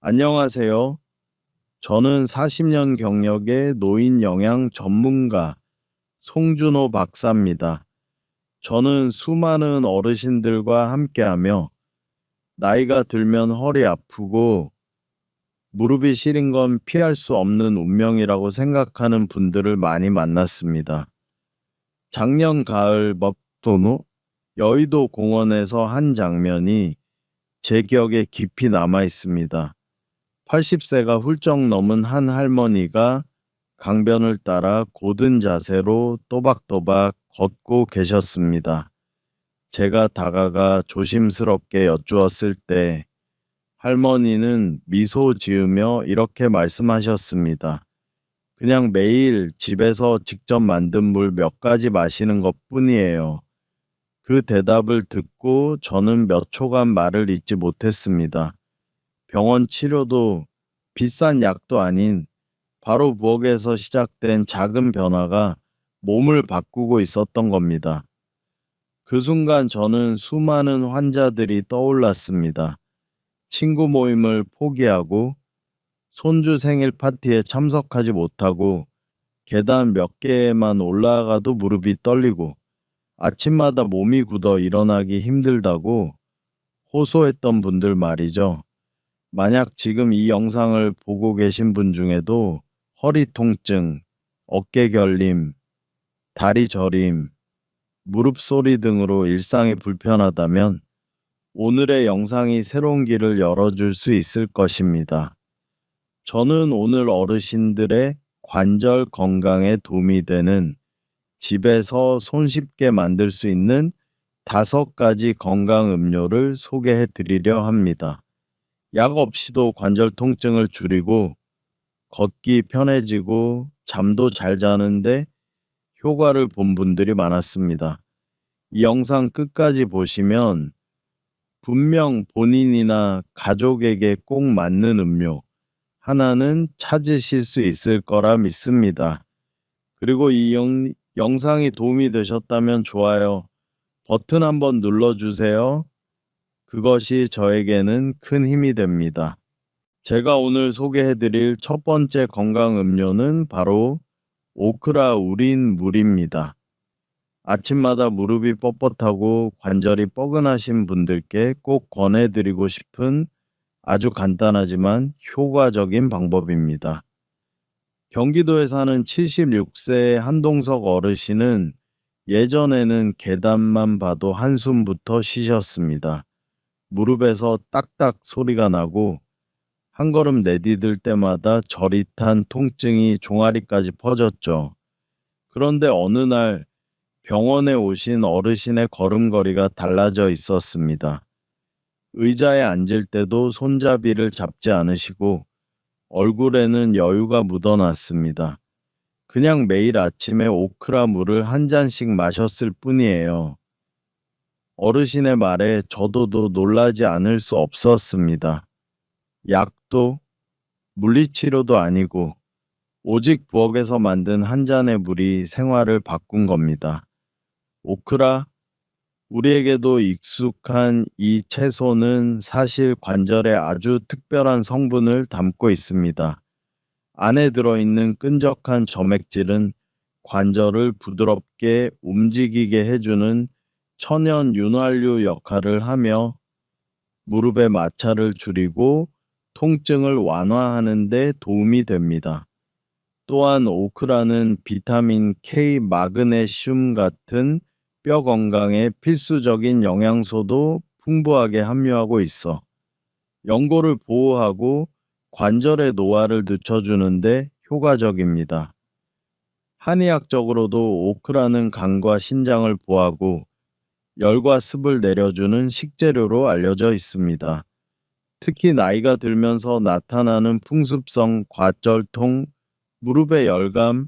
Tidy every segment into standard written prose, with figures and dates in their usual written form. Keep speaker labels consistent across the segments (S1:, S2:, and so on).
S1: 안녕하세요. 저는 40년 경력의 노인 영양 전문가 송준호 박사입니다. 저는 수많은 어르신들과 함께하며 나이가 들면 허리 아프고 무릎이 시린 건 피할 수 없는 운명이라고 생각하는 분들을 많이 만났습니다. 작년 가을 먹도노 여의도 공원에서 한 장면이 제 기억에 깊이 남아 있습니다. 80세가 훌쩍 넘은 한 할머니가 강변을 따라 고든 자세로 또박또박 걷고 계셨습니다. 제가 다가가 조심스럽게 여쭈었을 때 할머니는 미소 지으며 이렇게 말씀하셨습니다. 그냥 매일 집에서 직접 만든 물 몇 가지 마시는 것 뿐이에요. 그 대답을 듣고 저는 몇 초간 말을 잇지 못했습니다. 병원 치료도 비싼 약도 아닌 바로 부엌에서 시작된 작은 변화가 몸을 바꾸고 있었던 겁니다. 그 순간 저는 수많은 환자들이 떠올랐습니다. 친구 모임을 포기하고 손주 생일 파티에 참석하지 못하고 계단 몇 개만 올라가도 무릎이 떨리고 아침마다 몸이 굳어 일어나기 힘들다고 호소했던 분들 말이죠. 만약 지금 이 영상을 보고 계신 분 중에도 허리 통증, 어깨 결림, 다리 저림, 무릎 소리 등으로 일상이 불편하다면 오늘의 영상이 새로운 길을 열어줄 수 있을 것입니다. 저는 오늘 어르신들의 관절 건강에 도움이 되는 집에서 손쉽게 만들 수 있는 5가지 건강 음료를 소개해 드리려 합니다. 약 없이도 관절 통증을 줄이고 걷기 편해지고 잠도 잘 자는데 효과를 본 분들이 많았습니다. 이 영상 끝까지 보시면 분명 본인이나 가족에게 꼭 맞는 음료 하나는 찾으실 수 있을 거라 믿습니다. 그리고 이 영상이 도움이 되셨다면 좋아요 버튼 한번 눌러주세요. 그것이 저에게는 큰 힘이 됩니다. 제가 오늘 소개해드릴 첫 번째 건강 음료는 바로 오크라 우린 물입니다. 아침마다 무릎이 뻣뻣하고 관절이 뻐근하신 분들께 꼭 권해드리고 싶은 아주 간단하지만 효과적인 방법입니다. 경기도에 사는 76세 한동석 어르신은 예전에는 계단만 봐도 한숨부터 쉬셨습니다. 무릎에서 딱딱 소리가 나고 한 걸음 내디딜 때마다 저릿한 통증이 종아리까지 퍼졌죠. 그런데 어느 날 병원에 오신 어르신의 걸음걸이가 달라져 있었습니다. 의자에 앉을 때도 손잡이를 잡지 않으시고 얼굴에는 여유가 묻어났습니다. 그냥 매일 아침에 오크라 물을 한 잔씩 마셨을 뿐이에요. 어르신의 말에 저도 놀라지 않을 수 없었습니다. 약도 물리치료도 아니고 오직 부엌에서 만든 한 잔의 물이 생활을 바꾼 겁니다. 오크라, 우리에게도 익숙한 이 채소는 사실 관절에 아주 특별한 성분을 담고 있습니다. 안에 들어있는 끈적한 점액질은 관절을 부드럽게 움직이게 해주는 천연 윤활유 역할을 하며 무릎의 마찰을 줄이고 통증을 완화하는 데 도움이 됩니다. 또한 오크라는 비타민 K, 마그네슘 같은 뼈 건강에 필수적인 영양소도 풍부하게 함유하고 있어 연골을 보호하고 관절의 노화를 늦춰주는데 효과적입니다. 한의학적으로도 오크라는 간과 신장을 보하고 열과 습을 내려주는 식재료로 알려져 있습니다. 특히 나이가 들면서 나타나는 풍습성 관절통, 무릎의 열감,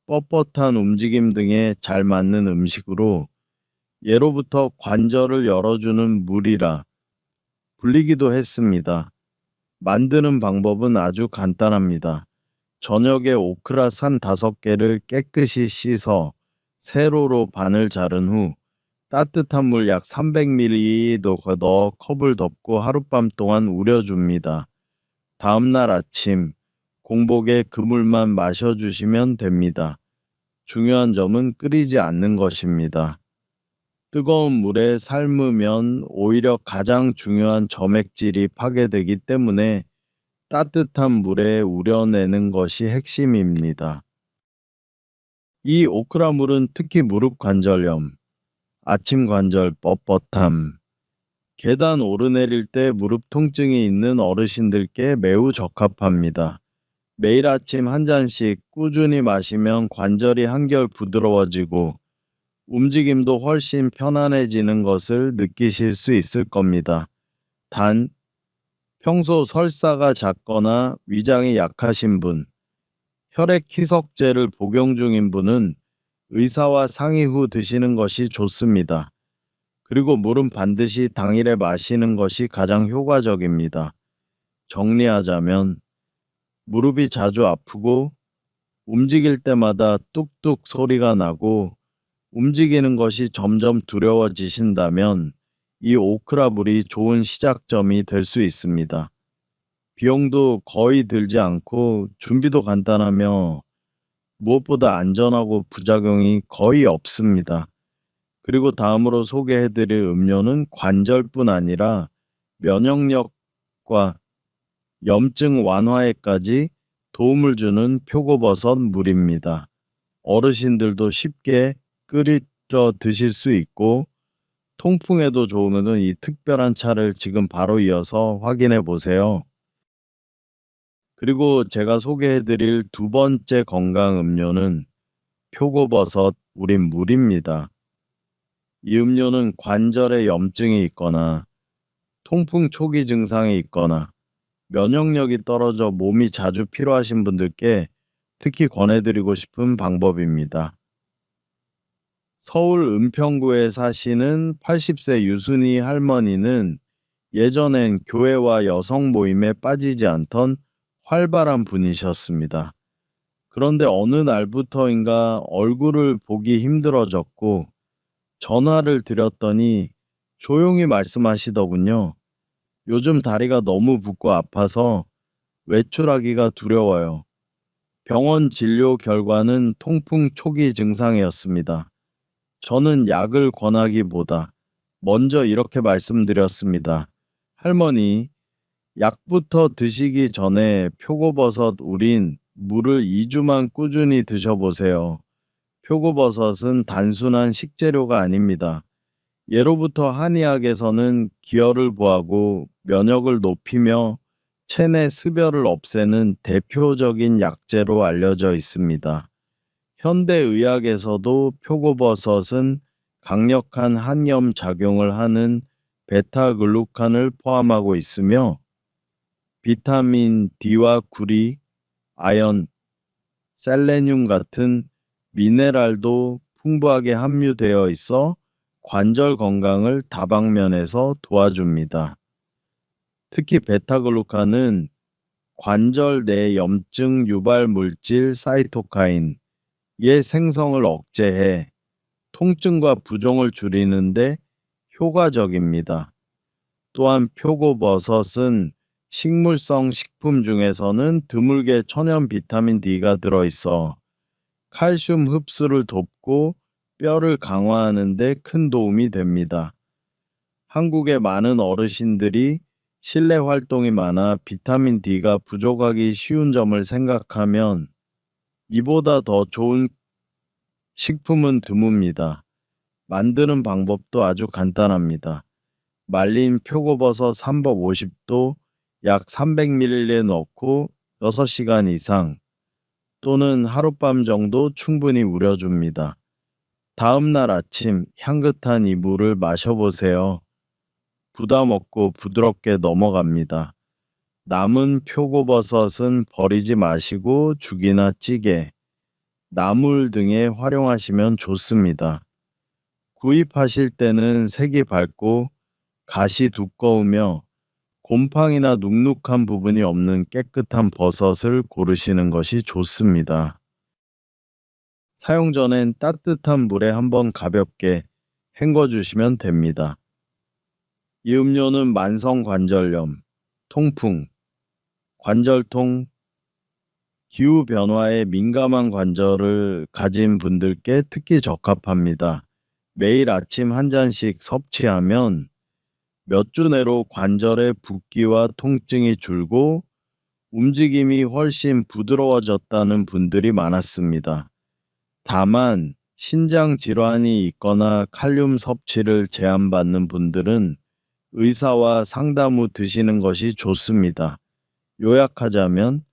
S1: 뻣뻣한 움직임 등에 잘 맞는 음식으로 예로부터 관절을 열어주는 물이라 불리기도 했습니다. 만드는 방법은 아주 간단합니다. 저녁에 오크라 산 5개를 깨끗이 씻어 세로로 반을 자른 후 따뜻한 물 약 300ml 넣어 컵을 덮고 하룻밤 동안 우려줍니다. 다음날 아침 공복에 그 물만 마셔주시면 됩니다. 중요한 점은 끓이지 않는 것입니다. 뜨거운 물에 삶으면 오히려 가장 중요한 점액질이 파괴되기 때문에 따뜻한 물에 우려내는 것이 핵심입니다. 이 오크라물은 특히 무릎 관절염, 아침 관절 뻣뻣함, 계단 오르내릴 때 무릎 통증이 있는 어르신들께 매우 적합합니다. 매일 아침 한 잔씩 꾸준히 마시면 관절이 한결 부드러워지고 움직임도 훨씬 편안해지는 것을 느끼실 수 있을 겁니다. 단, 평소 설사가 잦거나 위장이 약하신 분, 혈액 희석제를 복용 중인 분은 의사와 상의 후 드시는 것이 좋습니다. 그리고 물은 반드시 당일에 마시는 것이 가장 효과적입니다. 정리하자면 무릎이 자주 아프고 움직일 때마다 뚝뚝 소리가 나고 움직이는 것이 점점 두려워지신다면 이 오크라물이 좋은 시작점이 될 수 있습니다. 비용도 거의 들지 않고 준비도 간단하며 무엇보다 안전하고 부작용이 거의 없습니다. 그리고 다음으로 소개해드릴 음료는 관절뿐 아니라 면역력과 염증 완화에까지 도움을 주는 표고버섯 물입니다. 어르신들도 쉽게 끓여 드실 수 있고 통풍에도 좋으면 이 특별한 차를 지금 바로 이어서 확인해 보세요. 그리고 제가 소개해드릴 두 번째 건강 음료는 표고버섯 우린 물입니다. 이 음료는 관절에 염증이 있거나 통풍 초기 증상이 있거나 면역력이 떨어져 몸이 자주 피로하신 분들께 특히 권해드리고 싶은 방법입니다. 서울 은평구에 사시는 80세 유순희 할머니는 예전엔 교회와 여성 모임에 빠지지 않던 활발한 분이셨습니다. 그런데 어느 날부터인가 얼굴을 보기 힘들어졌고 전화를 드렸더니 조용히 말씀하시더군요. 요즘 다리가 너무 붓고 아파서 외출하기가 두려워요. 병원 진료 결과는 통풍 초기 증상이었습니다. 저는 약을 권하기보다 먼저 이렇게 말씀드렸습니다. 할머니, 약부터 드시기 전에 표고버섯 우린 물을 2주만 꾸준히 드셔보세요. 표고버섯은 단순한 식재료가 아닙니다. 예로부터 한의학에서는 기혈을 보하고 면역을 높이며 체내 습열을 없애는 대표적인 약재로 알려져 있습니다. 현대의학에서도 표고버섯은 강력한 항염 작용을 하는 베타글루칸을 포함하고 있으며 비타민 D와 구리, 아연, 셀레늄 같은 미네랄도 풍부하게 함유되어 있어 관절 건강을 다방면에서 도와줍니다. 특히 베타글루칸은 관절 내 염증 유발 물질 사이토카인의 생성을 억제해 통증과 부종을 줄이는데 효과적입니다. 또한 표고버섯은 식물성 식품 중에서는 드물게 천연 비타민 D가 들어있어 칼슘 흡수를 돕고 뼈를 강화하는 데 큰 도움이 됩니다. 한국의 많은 어르신들이 실내 활동이 많아 비타민 D가 부족하기 쉬운 점을 생각하면 이보다 더 좋은 식품은 드뭅니다. 만드는 방법도 아주 간단합니다. 말린 표고버섯 3법 50도 약 300ml에 넣고 6시간 이상 또는 하룻밤 정도 충분히 우려줍니다. 다음 날 아침 향긋한 이 물을 마셔보세요. 부담 없고 부드럽게 넘어갑니다. 남은 표고버섯은 버리지 마시고 죽이나 찌개, 나물 등에 활용하시면 좋습니다. 구입하실 때는 색이 밝고 가시 두꺼우며 곰팡이나 눅눅한 부분이 없는 깨끗한 버섯을 고르시는 것이 좋습니다. 사용 전엔 따뜻한 물에 한번 가볍게 헹궈주시면 됩니다. 이 음료는 만성 관절염, 통풍, 관절통, 기후변화에 민감한 관절을 가진 분들께 특히 적합합니다. 매일 아침 한 잔씩 섭취하면 몇 주 내로 관절의 붓기와 통증이 줄고 움직임이 훨씬 부드러워졌다는 분들이 많았습니다. 다만 신장 질환이 있거나 칼륨 섭취를 제한받는 분들은 의사와 상담 후 드시는 것이 좋습니다. 요약하자면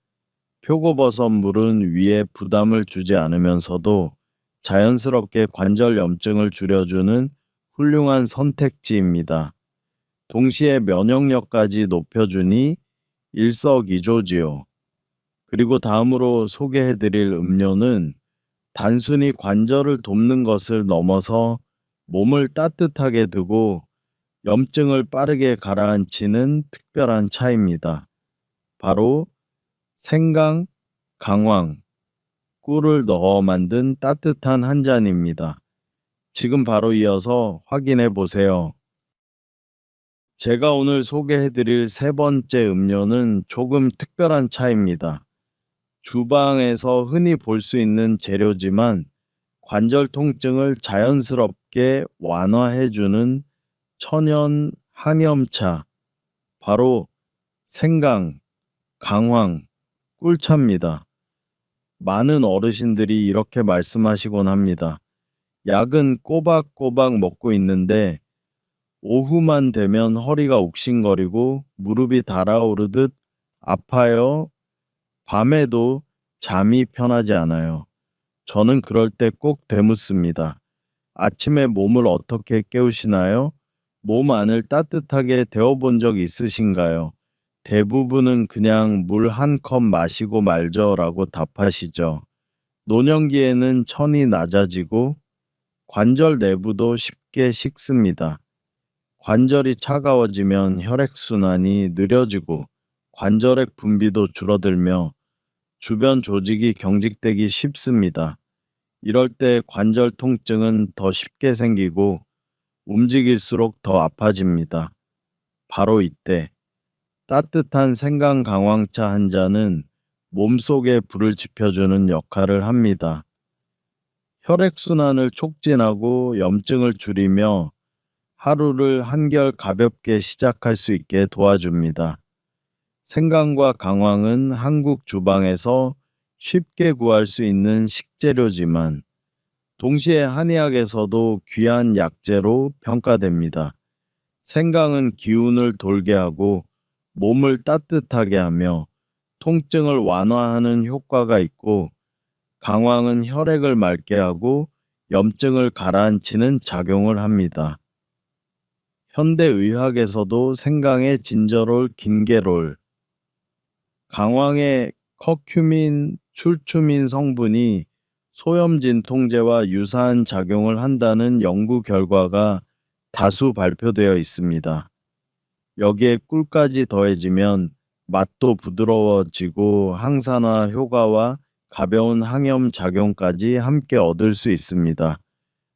S1: 표고버섯 물은 위에 부담을 주지 않으면서도 자연스럽게 관절 염증을 줄여주는 훌륭한 선택지입니다. 동시에 면역력까지 높여주니 일석이조지요. 그리고 다음으로 소개해드릴 음료는 단순히 관절을 돕는 것을 넘어서 몸을 따뜻하게 두고 염증을 빠르게 가라앉히는 특별한 차입니다. 바로 생강, 강황, 꿀을 넣어 만든 따뜻한 한 잔입니다. 지금 바로 이어서 확인해 보세요. 제가 오늘 소개해드릴 세 번째 음료는 조금 특별한 차입니다. 주방에서 흔히 볼 수 있는 재료지만 관절 통증을 자연스럽게 완화해주는 천연 항염차, 바로 생강, 강황, 꿀차입니다. 많은 어르신들이 이렇게 말씀하시곤 합니다. 약은 꼬박꼬박 먹고 있는데 오후만 되면 허리가 욱신거리고 무릎이 달아오르듯 아파요. 밤에도 잠이 편하지 않아요. 저는 그럴 때 꼭 되묻습니다. 아침에 몸을 어떻게 깨우시나요? 몸 안을 따뜻하게 데워본 적 있으신가요? 대부분은 그냥 물 한 컵 마시고 말죠라고 답하시죠. 노년기에는 천이 낮아지고 관절 내부도 쉽게 식습니다. 관절이 차가워지면 혈액순환이 느려지고 관절액 분비도 줄어들며 주변 조직이 경직되기 쉽습니다. 이럴 때 관절 통증은 더 쉽게 생기고 움직일수록 더 아파집니다. 바로 이때 따뜻한 생강 강황차 한 잔은 몸속에 불을 지펴주는 역할을 합니다. 혈액순환을 촉진하고 염증을 줄이며 하루를 한결 가볍게 시작할 수 있게 도와줍니다. 생강과 강황은 한국 주방에서 쉽게 구할 수 있는 식재료지만 동시에 한의학에서도 귀한 약재로 평가됩니다. 생강은 기운을 돌게 하고 몸을 따뜻하게 하며 통증을 완화하는 효과가 있고 강황은 혈액을 맑게 하고 염증을 가라앉히는 작용을 합니다. 현대의학에서도 생강의 진저롤, 긴게롤, 강황의 커큐민, 출추민 성분이 소염 진통제와 유사한 작용을 한다는 연구 결과가 다수 발표되어 있습니다. 여기에 꿀까지 더해지면 맛도 부드러워지고 항산화 효과와 가벼운 항염 작용까지 함께 얻을 수 있습니다.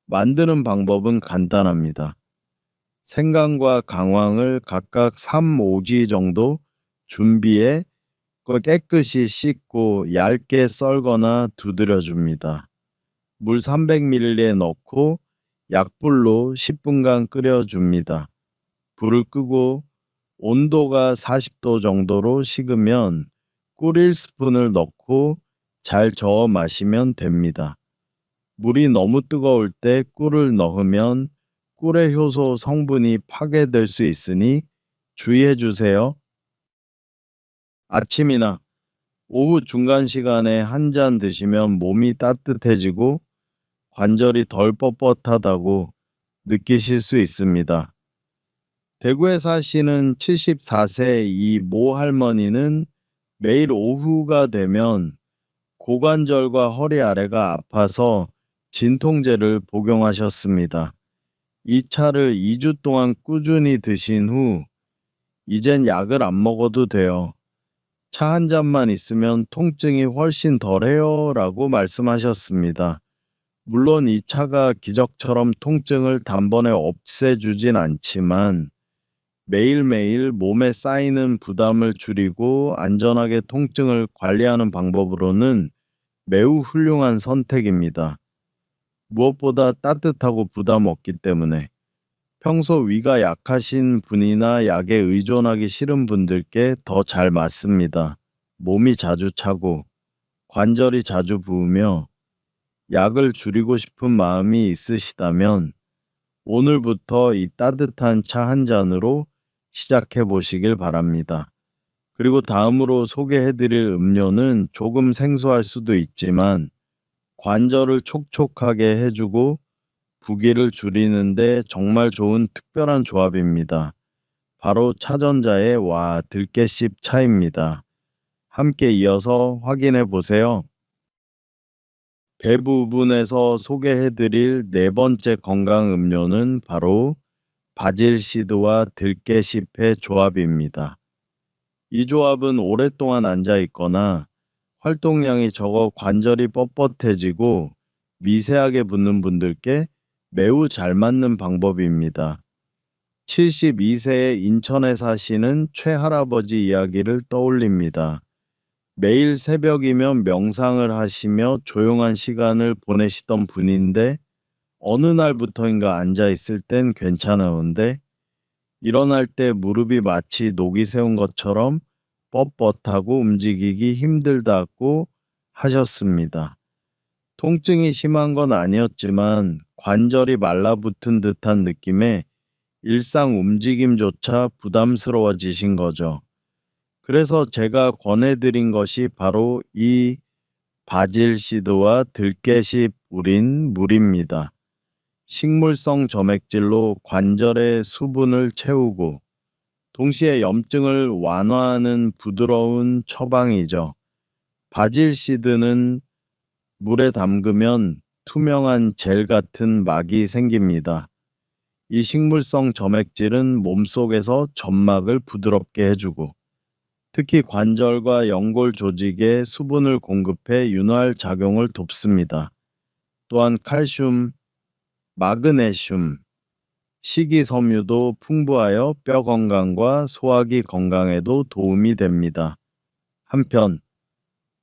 S1: 만드는 방법은 간단합니다. 생강과 강황을 각각 3-5지 정도 준비해 깨끗이 씻고 얇게 썰거나 두드려 줍니다. 물 300ml에 넣고 약불로 10분간 끓여줍니다. 불을 끄고 온도가 40도 정도로 식으면 꿀 1스푼을 넣고 잘 저어 마시면 됩니다. 물이 너무 뜨거울 때 꿀을 넣으면 꿀의 효소 성분이 파괴될 수 있으니 주의해 주세요. 아침이나 오후 중간 시간에 한 잔 드시면 몸이 따뜻해지고 관절이 덜 뻣뻣하다고 느끼실 수 있습니다. 대구에 사시는 74세 이 모 할머니는 매일 오후가 되면 고관절과 허리 아래가 아파서 진통제를 복용하셨습니다. 이 차를 2주 동안 꾸준히 드신 후 이젠 약을 안 먹어도 돼요. 차 한 잔만 있으면 통증이 훨씬 덜해요 라고 말씀하셨습니다. 물론 이 차가 기적처럼 통증을 단번에 없애주진 않지만 매일매일 몸에 쌓이는 부담을 줄이고 안전하게 통증을 관리하는 방법으로는 매우 훌륭한 선택입니다. 무엇보다 따뜻하고 부담 없기 때문에 평소 위가 약하신 분이나 약에 의존하기 싫은 분들께 더 잘 맞습니다. 몸이 자주 차고 관절이 자주 부으며 약을 줄이고 싶은 마음이 있으시다면 오늘부터 이 따뜻한 차 한 잔으로 시작해 보시길 바랍니다. 그리고 다음으로 소개해 드릴 음료는 조금 생소할 수도 있지만 관절을 촉촉하게 해주고 부기를 줄이는데 정말 좋은 특별한 조합입니다. 바로 차전자의 와 들깨씹 차입니다. 함께 이어서 확인해 보세요. 배 부분에서 소개해 드릴 네 번째 건강 음료는 바로 바질시드와 들깨잎의 조합입니다. 이 조합은 오랫동안 앉아 있거나 활동량이 적어 관절이 뻣뻣해지고 미세하게 붓는 분들께 매우 잘 맞는 방법입니다. 72세의 인천에 사시는 최할아버지 이야기를 떠올립니다. 매일 새벽이면 명상을 하시며 조용한 시간을 보내시던 분인데 어느 날부터인가 앉아 있을 땐 괜찮았는데 일어날 때 무릎이 마치 녹이 세운 것처럼 뻣뻣하고 움직이기 힘들다고 하셨습니다. 통증이 심한 건 아니었지만 관절이 말라붙은 듯한 느낌에 일상 움직임조차 부담스러워지신 거죠. 그래서 제가 권해드린 것이 바로 이 바질시드와 들깨잎 우린 물입니다. 식물성 점액질로 관절의 수분을 채우고 동시에 염증을 완화하는 부드러운 처방이죠. 바질시드는 물에 담그면 투명한 젤 같은 막이 생깁니다. 이 식물성 점액질은 몸속에서 점막을 부드럽게 해주고 특히 관절과 연골 조직에 수분을 공급해 윤활 작용을 돕습니다. 또한 칼슘, 마그네슘, 식이섬유도 풍부하여 뼈 건강과 소화기 건강에도 도움이 됩니다. 한편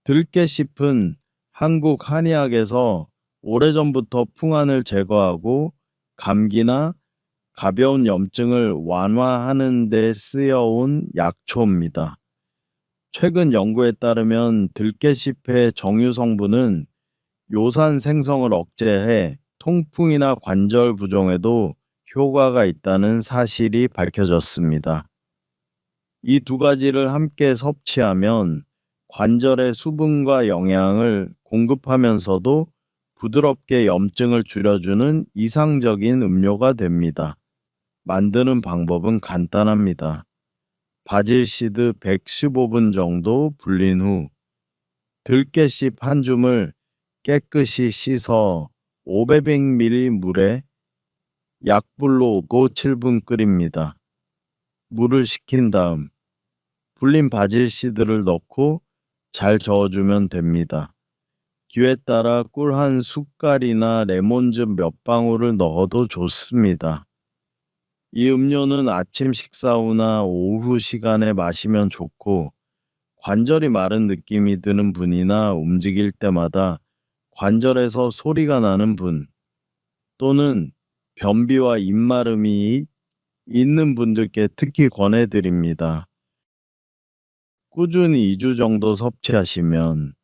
S1: 들깨잎은 한국 한의학에서 오래전부터 풍한을 제거하고 감기나 가벼운 염증을 완화하는 데 쓰여온 약초입니다. 최근 연구에 따르면 들깨잎의 정유 성분은 요산 생성을 억제해 통풍이나 관절 부종에도 효과가 있다는 사실이 밝혀졌습니다. 이 두 가지를 함께 섭취하면 관절의 수분과 영양을 공급하면서도 부드럽게 염증을 줄여주는 이상적인 음료가 됩니다. 만드는 방법은 간단합니다. 바질시드 115분 정도 불린 후 들깨잎 한 줌을 깨끗이 씻어 500ml 물에 약불로 7분 끓입니다. 물을 식힌 다음 불린 바질시드를 넣고 잘 저어주면 됩니다. 기회에 따라 꿀 한 숟갈이나 레몬즙 몇 방울을 넣어도 좋습니다. 이 음료는 아침 식사 후나 오후 시간에 마시면 좋고 관절이 마른 느낌이 드는 분이나 움직일 때마다 관절에서 소리가 나는 분 또는 변비와 입마름이 있는 분들께 특히 권해드립니다. 꾸준히 2주 정도 섭취하시면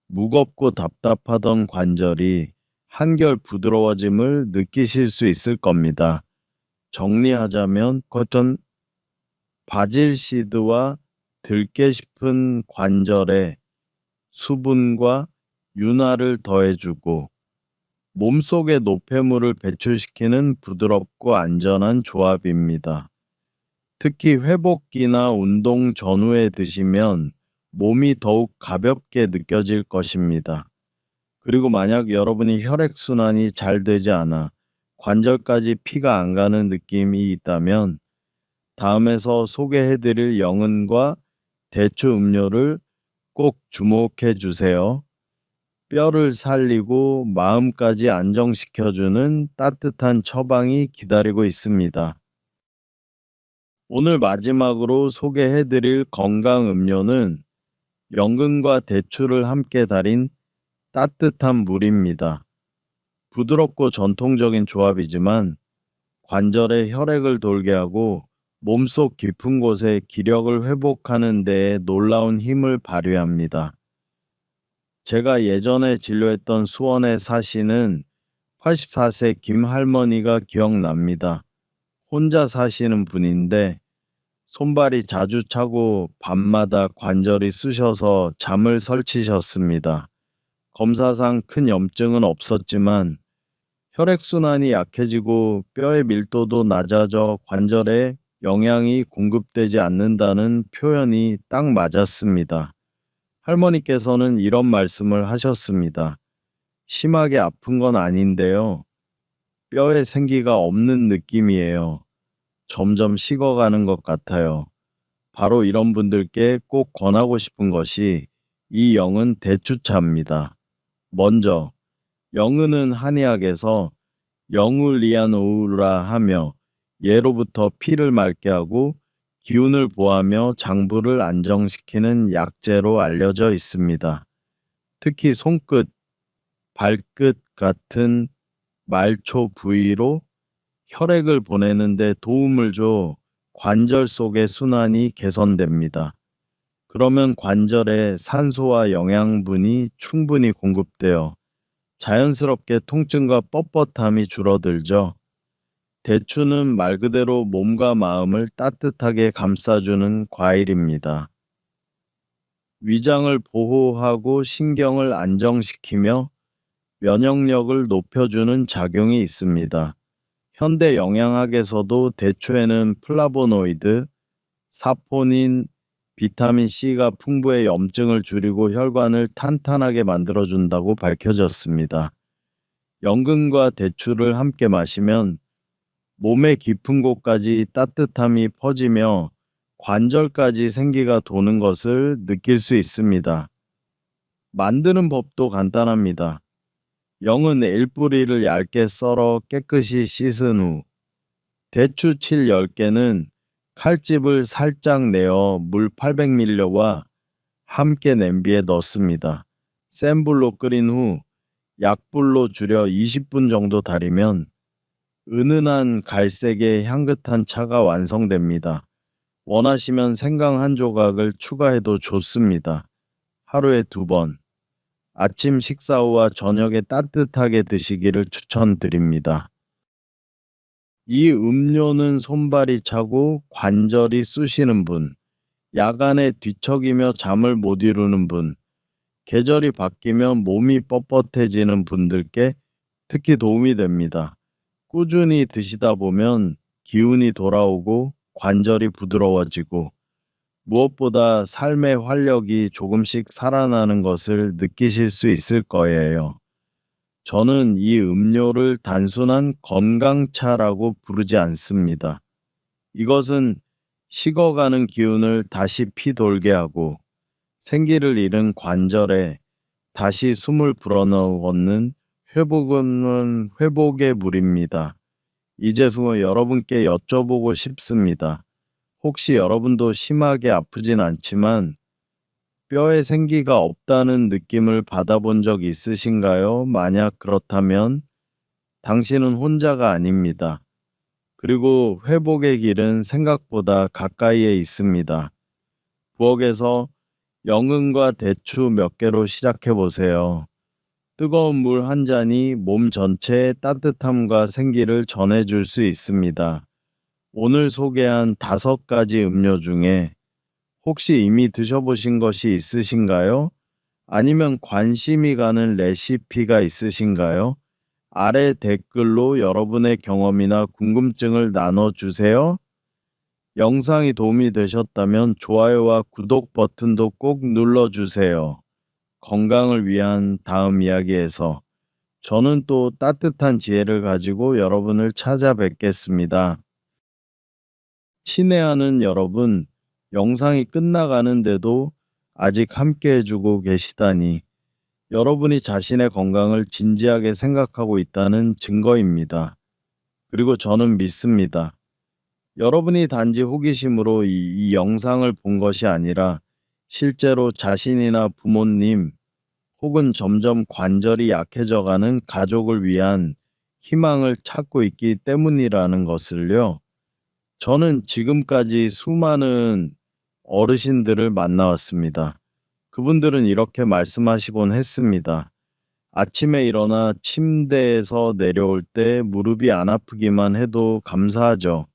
S1: 무겁고 답답하던 관절이 한결 부드러워짐을 느끼실 수 있을 겁니다. 정리하자면 커튼 바질시드와 들깨잎은 관절에 수분과 윤활을 더해주고 몸속의 노폐물을 배출시키는 부드럽고 안전한 조합입니다. 특히 회복기나 운동 전후에 드시면 몸이 더욱 가볍게 느껴질 것입니다. 그리고 만약 여러분이 혈액순환이 잘 되지 않아 관절까지 피가 안 가는 느낌이 있다면 다음에서 소개해드릴 영은과 대추 음료를 꼭 주목해 주세요. 뼈를 살리고 마음까지 안정시켜주는 따뜻한 처방이 기다리고 있습니다. 오늘 마지막으로 소개해 드릴 건강 음료는 연근과 대추를 함께 달인 따뜻한 물입니다. 부드럽고 전통적인 조합이지만 관절에 혈액을 돌게 하고 몸속 깊은 곳에 기력을 회복하는 데에 놀라운 힘을 발휘합니다. 제가 예전에 진료했던 수원에 사시는 84세 김할머니가 기억납니다. 혼자 사시는 분인데 손발이 자주 차고 밤마다 관절이 쑤셔서 잠을 설치셨습니다. 검사상 큰 염증은 없었지만 혈액순환이 약해지고 뼈의 밀도도 낮아져 관절에 영양이 공급되지 않는다는 표현이 딱 맞았습니다. 할머니께서는 이런 말씀을 하셨습니다. 심하게 아픈 건 아닌데요. 뼈에 생기가 없는 느낌이에요. 점점 식어가는 것 같아요. 바로 이런 분들께 꼭 권하고 싶은 것이 이 영은 대추차입니다. 먼저 영은은 한의학에서 영울리아노우라 하며 예로부터 피를 맑게 하고 기운을 보하며 장부를 안정시키는 약재로 알려져 있습니다. 특히 손끝, 발끝 같은 말초 부위로 혈액을 보내는 데 도움을 줘 관절 속의 순환이 개선됩니다. 그러면 관절에 산소와 영양분이 충분히 공급되어 자연스럽게 통증과 뻣뻣함이 줄어들죠. 대추는 말 그대로 몸과 마음을 따뜻하게 감싸주는 과일입니다. 위장을 보호하고 신경을 안정시키며 면역력을 높여주는 작용이 있습니다. 현대 영양학에서도 대추에는 플라보노이드, 사포닌, 비타민 C가 풍부해 염증을 줄이고 혈관을 탄탄하게 만들어준다고 밝혀졌습니다. 연근과 대추를 함께 마시면 몸의 깊은 곳까지 따뜻함이 퍼지며 관절까지 생기가 도는 것을 느낄 수 있습니다. 만드는 법도 간단합니다. 영은 일뿌리를 얇게 썰어 깨끗이 씻은 후 대추 칠 10개는 칼집을 살짝 내어 물 800ml와 함께 냄비에 넣습니다. 센 불로 끓인 후 약불로 줄여 20분 정도 달이면 은은한 갈색의 향긋한 차가 완성됩니다. 원하시면 생강 한 조각을 추가해도 좋습니다. 하루에 2번. 아침 식사 후와 저녁에 따뜻하게 드시기를 추천드립니다. 이 음료는 손발이 차고 관절이 쑤시는 분, 야간에 뒤척이며 잠을 못 이루는 분, 계절이 바뀌면 몸이 뻣뻣해지는 분들께 특히 도움이 됩니다. 꾸준히 드시다 보면 기운이 돌아오고 관절이 부드러워지고 무엇보다 삶의 활력이 조금씩 살아나는 것을 느끼실 수 있을 거예요. 저는 이 음료를 단순한 건강차라고 부르지 않습니다. 이것은 식어가는 기운을 다시 피돌게 하고 생기를 잃은 관절에 다시 숨을 불어넣는 회복은 회복의 물입니다. 이 제품을 여러분께 여쭤보고 싶습니다. 혹시 여러분도 심하게 아프진 않지만 뼈에 생기가 없다는 느낌을 받아본 적 있으신가요? 만약 그렇다면 당신은 혼자가 아닙니다. 그리고 회복의 길은 생각보다 가까이에 있습니다. 부엌에서 영흥과 대추 몇 개로 시작해 보세요. 뜨거운 물 한 잔이 몸 전체에 따뜻함과 생기를 전해줄 수 있습니다. 오늘 소개한 5가지 음료 중에 혹시 이미 드셔보신 것이 있으신가요? 아니면 관심이 가는 레시피가 있으신가요? 아래 댓글로 여러분의 경험이나 궁금증을 나눠주세요. 영상이 도움이 되셨다면 좋아요와 구독 버튼도 꼭 눌러주세요. 건강을 위한 다음 이야기에서 저는 또 따뜻한 지혜를 가지고 여러분을 찾아뵙겠습니다. 친애하는 여러분, 영상이 끝나가는데도 아직 함께 해주고 계시다니 여러분이 자신의 건강을 진지하게 생각하고 있다는 증거입니다. 그리고 저는 믿습니다. 여러분이 단지 호기심으로 이 영상을 본 것이 아니라 실제로 자신이나 부모님 혹은 점점 관절이 약해져가는 가족을 위한 희망을 찾고 있기 때문이라는 것을요. 저는 지금까지 수많은 어르신들을 만나왔습니다. 그분들은 이렇게 말씀하시곤 했습니다. 아침에 일어나 침대에서 내려올 때 무릎이 안 아프기만 해도 감사하죠.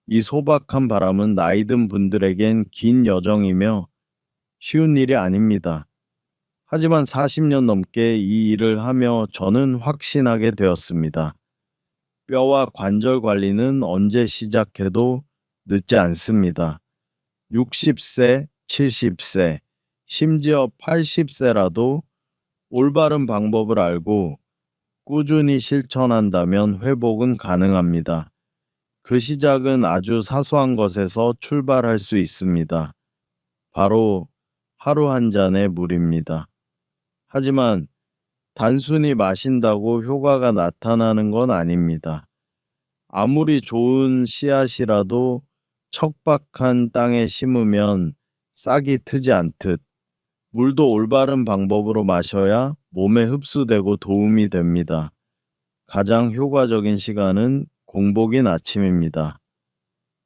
S1: 이 소박한 바람은 나이든 분들에겐 긴 여정이며 쉬운 일이 아닙니다. 하지만 40년 넘게 이 일을 하며 저는 확신하게 되었습니다. 뼈와 관절 관리는 언제 시작해도 늦지 않습니다. 60세, 70세, 심지어 80세라도 올바른 방법을 알고 꾸준히 실천한다면 회복은 가능합니다. 그 시작은 아주 사소한 것에서 출발할 수 있습니다. 바로 하루 한 잔의 물입니다. 하지만 단순히 마신다고 효과가 나타나는 건 아닙니다. 아무리 좋은 씨앗이라도 척박한 땅에 심으면 싹이 트지 않듯 물도 올바른 방법으로 마셔야 몸에 흡수되고 도움이 됩니다. 가장 효과적인 시간은 공복인 아침입니다.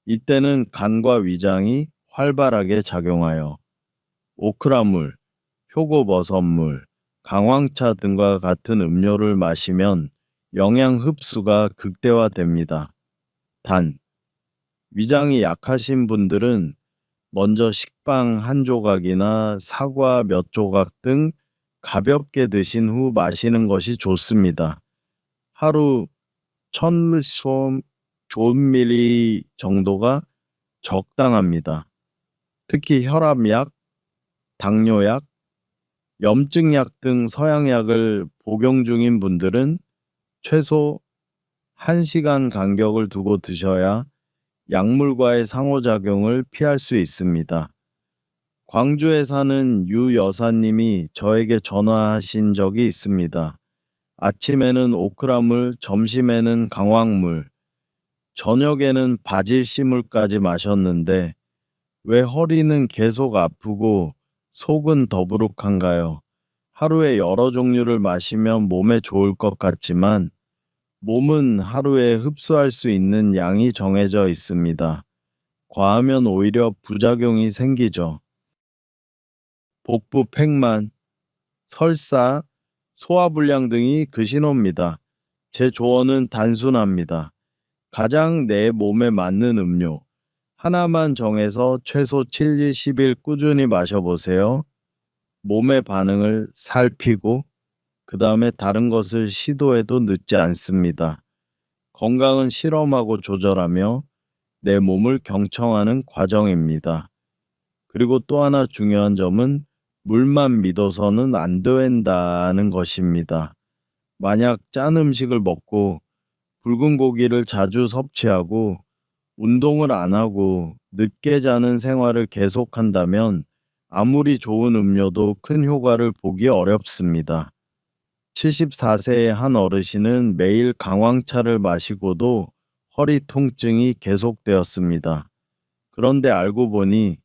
S1: 이때는 간과 위장이 활발하게 작용하여 오크라물, 표고버섯물, 강황차 등과 같은 음료를 마시면 영양 흡수가 극대화됩니다. 단, 위장이 약하신 분들은 먼저 식빵 한 조각이나 사과 몇 조각 등 가볍게 드신 후 마시는 것이 좋습니다. 하루 1000ml 정도가 적당합니다. 특히 혈압약, 당뇨약, 염증약 등 서양약을 복용 중인 분들은 최소 1시간 간격을 두고 드셔야 약물과의 상호작용을 피할 수 있습니다. 광주에 사는 유 여사님이 저에게 전화하신 적이 있습니다. 아침에는 오크라물, 점심에는 강황물, 저녁에는 바질씨물까지 마셨는데 왜 허리는 계속 아프고 속은 더부룩한가요? 하루에 여러 종류를 마시면 몸에 좋을 것 같지만 몸은 하루에 흡수할 수 있는 양이 정해져 있습니다. 과하면 오히려 부작용이 생기죠. 복부 팽만, 설사, 소화불량 등이 그 신호입니다. 제 조언은 단순합니다. 가장 내 몸에 맞는 음료 하나만 정해서 최소 7일 10일 꾸준히 마셔보세요. 몸의 반응을 살피고 그 다음에 다른 것을 시도해도 늦지 않습니다. 건강은 실험하고 조절하며 내 몸을 경청하는 과정입니다. 그리고 또 하나 중요한 점은 물만 믿어서는 안 된다는 것입니다. 만약 짠 음식을 먹고 붉은 고기를 자주 섭취하고 운동을 안 하고 늦게 자는 생활을 계속한다면 아무리 좋은 음료도 큰 효과를 보기 어렵습니다. 74세의 한 어르신은 매일 강황차를 마시고도 허리 통증이 계속되었습니다. 그런데 알고 보니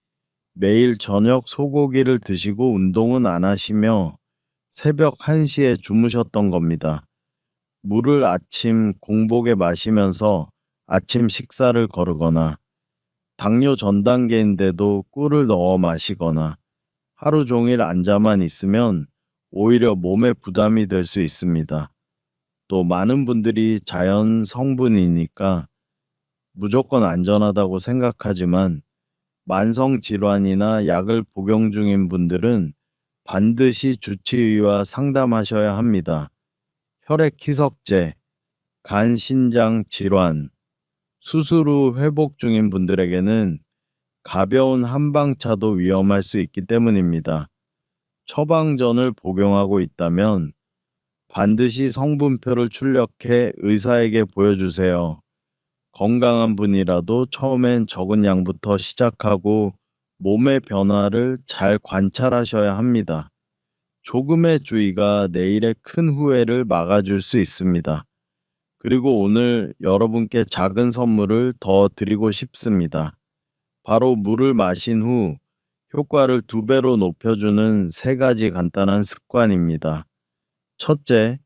S1: 매일 저녁 소고기를 드시고 운동은 안 하시며 새벽 1시에 주무셨던 겁니다. 물을 아침 공복에 마시면서 아침 식사를 거르거나 당뇨 전 단계인데도 꿀을 넣어 마시거나 하루 종일 앉아만 있으면 오히려 몸에 부담이 될 수 있습니다. 또 많은 분들이 자연 성분이니까 무조건 안전하다고 생각하지만 만성 질환이나 약을 복용 중인 분들은 반드시 주치의와 상담하셔야 합니다. 혈액 희석제, 간 신장 질환, 수술 후 회복 중인 분들에게는 가벼운 한방차도 위험할 수 있기 때문입니다. 처방전을 복용하고 있다면 반드시 성분표를 출력해 의사에게 보여주세요. 건강한 분이라도 처음엔 적은 양부터 시작하고 몸의 변화를 잘 관찰하셔야 합니다. 조금의 주의가 내일의 큰 후회를 막아줄 수 있습니다. 그리고 오늘 여러분께 작은 선물을 더 드리고 싶습니다. 바로 물을 마신 후 효과를 2배로 높여주는 3가지 간단한 습관입니다. 첫째,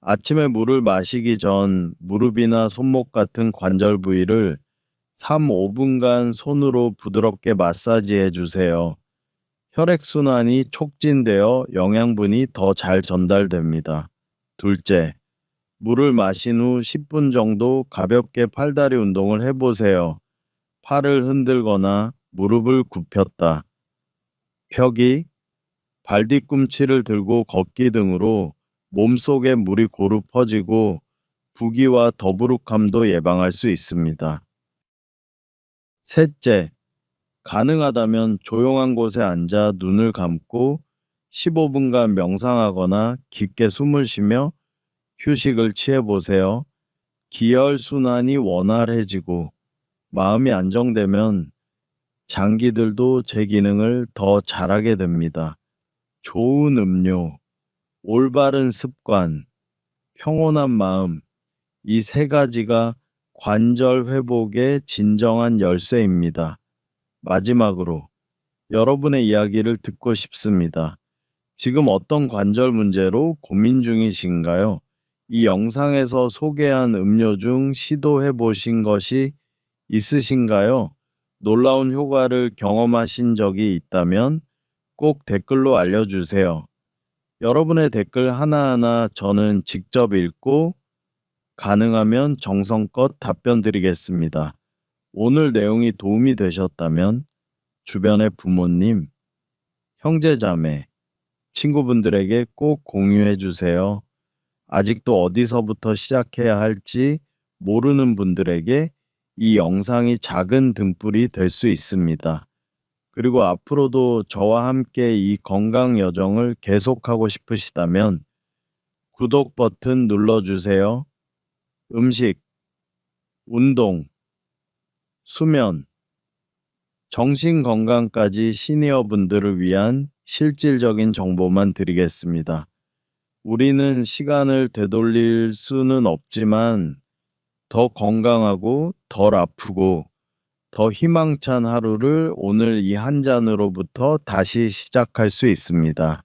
S1: 아침에 물을 마시기 전 무릎이나 손목 같은 관절 부위를 3, 5분간 손으로 부드럽게 마사지해 주세요. 혈액순환이 촉진되어 영양분이 더 잘 전달됩니다. 둘째, 물을 마신 후 10분 정도 가볍게 팔다리 운동을 해보세요. 팔을 흔들거나 무릎을 굽혔다, 펴기, 발 뒤꿈치를 들고 걷기 등으로 몸속에 물이 고루 퍼지고 부기와 더부룩함도 예방할 수 있습니다. 셋째, 가능하다면 조용한 곳에 앉아 눈을 감고 15분간 명상하거나 깊게 숨을 쉬며 휴식을 취해 보세요. 기혈순환이 원활해지고 마음이 안정되면 장기들도 제 기능을 더 잘하게 됩니다. 좋은 음료, 올바른 습관, 평온한 마음, 이 3가지가 관절 회복의 진정한 열쇠입니다. 마지막으로 여러분의 이야기를 듣고 싶습니다. 지금 어떤 관절 문제로 고민 중이신가요? 이 영상에서 소개한 음료 중 시도해 보신 것이 있으신가요? 놀라운 효과를 경험하신 적이 있다면 꼭 댓글로 알려주세요. 여러분의 댓글 하나하나 저는 직접 읽고 가능하면 정성껏 답변 드리겠습니다. 오늘 내용이 도움이 되셨다면 주변의 부모님, 형제자매, 친구분들에게 꼭 공유해 주세요. 아직도 어디서부터 시작해야 할지 모르는 분들에게 이 영상이 작은 등불이 될 수 있습니다. 그리고 앞으로도 저와 함께 이 건강 여정을 계속하고 싶으시다면 구독 버튼 눌러주세요. 음식, 운동, 수면, 정신 건강까지 시니어 분들을 위한 실질적인 정보만 드리겠습니다. 우리는 시간을 되돌릴 수는 없지만 더 건강하고 덜 아프고 더 희망찬 하루를 오늘 이 한 잔으로부터 다시 시작할 수 있습니다.